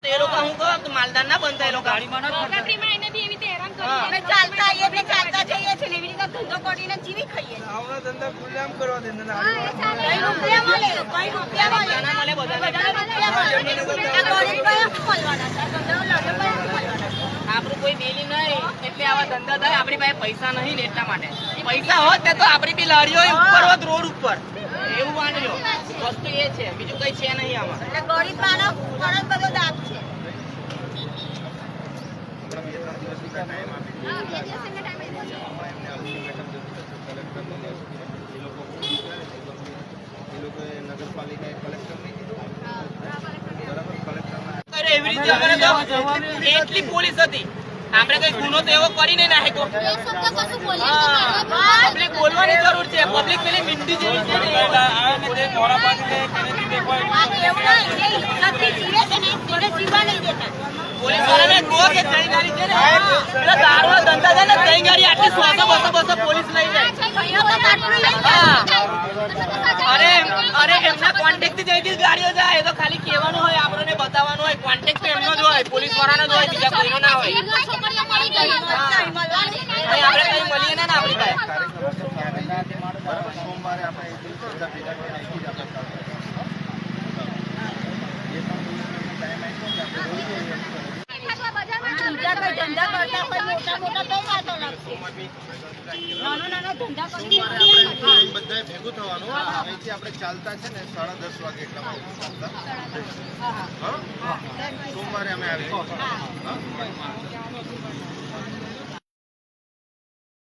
એ લોકો હું કહું તો માલદાર ના બનતા એ લોકો ગાડીમાં નવરાત્રીમાં એને બી એવી રીતે હેરાન કરી અમે ચાલતા આવીએ એટલે ચાલતા જઈએ છીએ એવી રીતે ધંધો કરીને જીવી ખાઈએ આવડો ધંધા ખુલ્લામ કરવા દે ને કઈ રૂપિયા મળે કઈ રૂપિયા મળે ના મળે બધાને આપણું કોઈ બેલી નહીં એટલે આવા ધંધા થાય આપણી પાસે પૈસા નહીં ને એટલા માટે પૈસા હોત ને તો આપણી બી લારીઓ ઉપર હોત રોડ ઉપર એવું માનજો વસ્તુ એ છે બીજું કઈ છે નહીં આમાં એટલે ગરીબ માનવ ઘણો બધો દાબ છે એવી રીતે અમારે તો એટલી પોલીસ હતી આપણે કઈ ગુનો તો એવો કરીને નાખ્યો પબ્લિક બોલવાની જરૂર છે પબ્લિક પેલી મીંડી જેવી છે પોલીસ વાળાને કહો કે કઈ ગાડી છે ને પેલા દારૂનો ધંધા છે ને કઈ ગાડી આટલી 100-200 પોલીસ લઈ જાય અરે એમના કોન્ટેક્ટ થી જઈ ગાડીઓ જાય એ તો ખાલી કહેવાનું હોય આપણને બતાવવાનું હોય કોન્ટેક્ટ તો એમનો જ હોય પોલીસ વાળાનો જ હોય બીજા કોઈનો ના હોય આપણે કઈ મળીએ ના આપણી પાસે સોમવારે ધંધા કરતા હોય મોટા મોટા તો વાતો લાગશે નાના ધંધા કરી બધા ભેગું થવાનું અહીંથી આપણે ચાલતા છે ને 10:30 વાગે એટલા સોમવારે અમે આવીએ